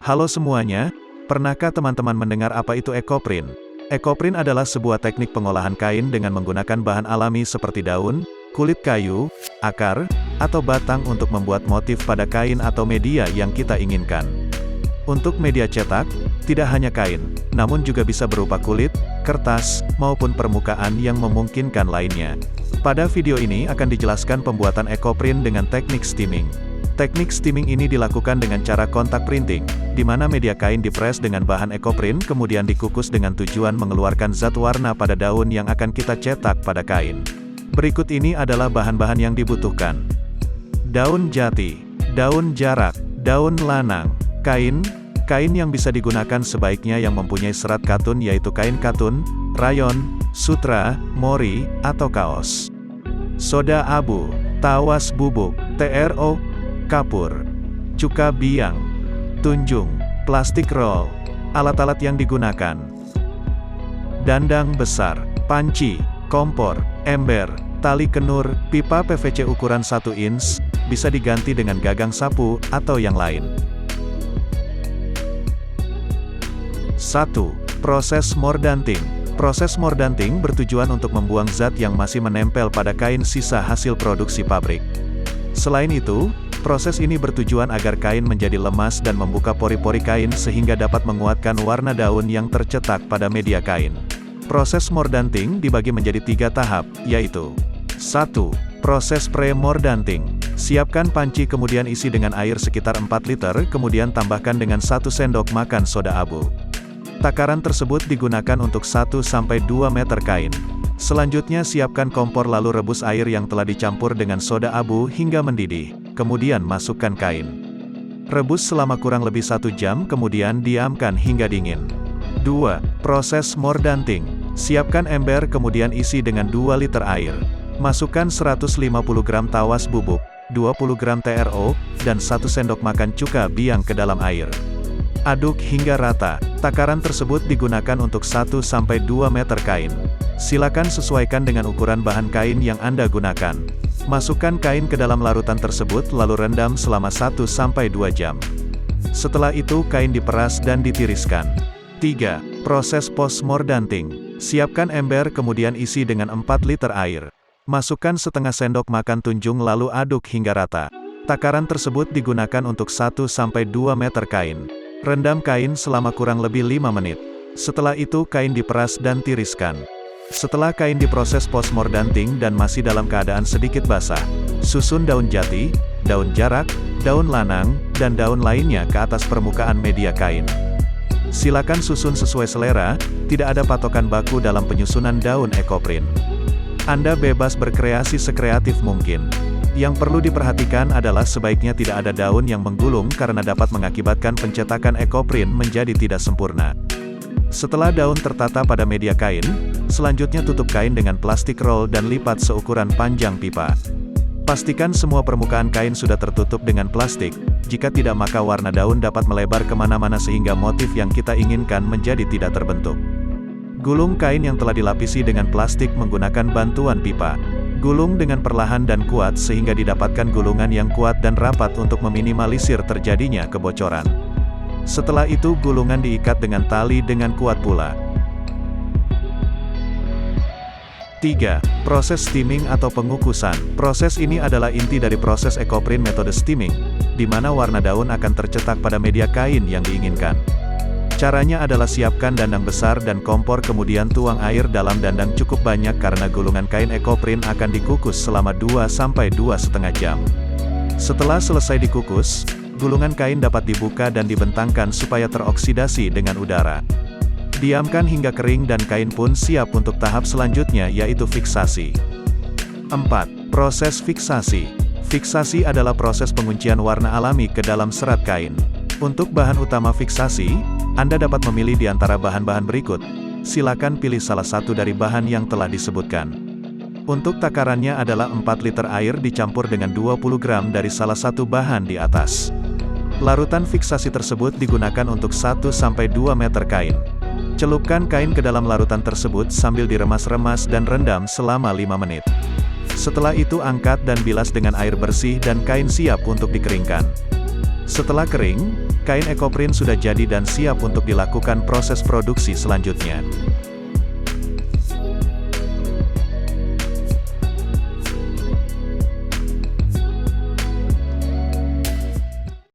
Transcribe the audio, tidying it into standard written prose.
Halo semuanya, pernahkah teman-teman mendengar apa itu ekoprint? Ekoprint adalah sebuah teknik pengolahan kain dengan menggunakan bahan alami seperti daun, kulit kayu, akar, atau batang untuk membuat motif pada kain atau media yang kita inginkan. Untuk media cetak, tidak hanya kain, namun juga bisa berupa kulit, kertas, maupun permukaan yang memungkinkan lainnya. Pada video ini akan dijelaskan pembuatan ekoprint dengan teknik steaming. Teknik steaming ini dilakukan dengan cara kontak printing, di mana media kain dipres dengan bahan ekoprint kemudian dikukus dengan tujuan mengeluarkan zat warna pada daun yang akan kita cetak pada kain. Berikut ini adalah bahan-bahan yang dibutuhkan. Daun jati, daun jarak, daun lanang, kain yang bisa digunakan sebaiknya yang mempunyai serat katun yaitu kain katun, rayon, sutra, mori, atau kaos. Soda abu, tawas bubuk, TRO, kapur, cuka biang, tunjung, plastik roll, alat-alat yang digunakan. Dandang besar, panci, kompor, ember, tali kenur, pipa PVC ukuran 1 inch, bisa diganti dengan gagang sapu, atau yang lain. 1. Proses mordanting. Proses mordanting bertujuan untuk membuang zat yang masih menempel pada kain sisa hasil produksi pabrik. Selain itu, proses ini bertujuan agar kain menjadi lemas dan membuka pori-pori kain sehingga dapat menguatkan warna daun yang tercetak pada media kain. Proses mordanting dibagi menjadi 3 tahap, yaitu 1. Proses pre-mordanting. Siapkan panci kemudian isi dengan air sekitar 4 liter kemudian tambahkan dengan 1 sendok makan soda abu. Takaran tersebut digunakan untuk 1-2 meter kain. Selanjutnya siapkan kompor lalu rebus air yang telah dicampur dengan soda abu hingga mendidih. Kemudian masukkan kain. Rebus selama kurang lebih 1 jam kemudian diamkan hingga dingin. 2. Proses mordanting. Siapkan ember kemudian isi dengan 2 liter air. Masukkan 150 gram tawas bubuk, 20 gram TRO, dan 1 sendok makan cuka biang ke dalam air. Aduk hingga rata. Takaran tersebut digunakan untuk 1-2 meter kain. Silakan sesuaikan dengan ukuran bahan kain yang Anda gunakan. Masukkan kain ke dalam larutan tersebut lalu rendam selama 1-2 jam. Setelah itu kain diperas dan ditiriskan. 3. Proses post-mordanting. Siapkan ember kemudian isi dengan 4 liter air. Masukkan setengah sendok makan tunjung lalu aduk hingga rata. Takaran tersebut digunakan untuk 1-2 meter kain. Rendam kain selama kurang lebih 5 menit. Setelah itu kain diperas dan tiriskan. Setelah kain diproses post-mordanting dan masih dalam keadaan sedikit basah, susun daun jati, daun jarak, daun lanang, dan daun lainnya ke atas permukaan media kain. Silakan susun sesuai selera, tidak ada patokan baku dalam penyusunan daun ekoprint. Anda bebas berkreasi sekreatif mungkin. Yang perlu diperhatikan adalah sebaiknya tidak ada daun yang menggulung karena dapat mengakibatkan pencetakan ekoprint menjadi tidak sempurna. Setelah daun tertata pada media kain, selanjutnya tutup kain dengan plastik roll dan lipat seukuran panjang pipa. Pastikan semua permukaan kain sudah tertutup dengan plastik, jika tidak maka warna daun dapat melebar kemana-mana sehingga motif yang kita inginkan menjadi tidak terbentuk. Gulung kain yang telah dilapisi dengan plastik menggunakan bantuan pipa. Gulung dengan perlahan dan kuat sehingga didapatkan gulungan yang kuat dan rapat untuk meminimalisir terjadinya kebocoran. Setelah itu gulungan diikat dengan tali dengan kuat pula. 3. Proses steaming atau pengukusan. Proses ini adalah inti dari proses ekoprint metode steaming, di mana warna daun akan tercetak pada media kain yang diinginkan. Caranya adalah siapkan dandang besar dan kompor kemudian tuang air dalam dandang cukup banyak karena gulungan kain ekoprint akan dikukus selama 2-2,5 jam. Setelah selesai dikukus, gulungan kain dapat dibuka dan dibentangkan supaya teroksidasi dengan udara. Diamkan hingga kering dan kain pun siap untuk tahap selanjutnya yaitu fiksasi. 4. Proses fiksasi. Fiksasi adalah proses penguncian warna alami ke dalam serat kain. Untuk bahan utama fiksasi, Anda dapat memilih di antara bahan-bahan berikut. Silakan pilih salah satu dari bahan yang telah disebutkan. Untuk takarannya adalah 4 liter air dicampur dengan 20 gram dari salah satu bahan di atas. Larutan fiksasi tersebut digunakan untuk 1-2 meter kain. Celupkan kain ke dalam larutan tersebut sambil diremas-remas dan rendam selama 5 menit. Setelah itu angkat dan bilas dengan air bersih dan kain siap untuk dikeringkan. Setelah kering, kain ekoprint sudah jadi dan siap untuk dilakukan proses produksi selanjutnya.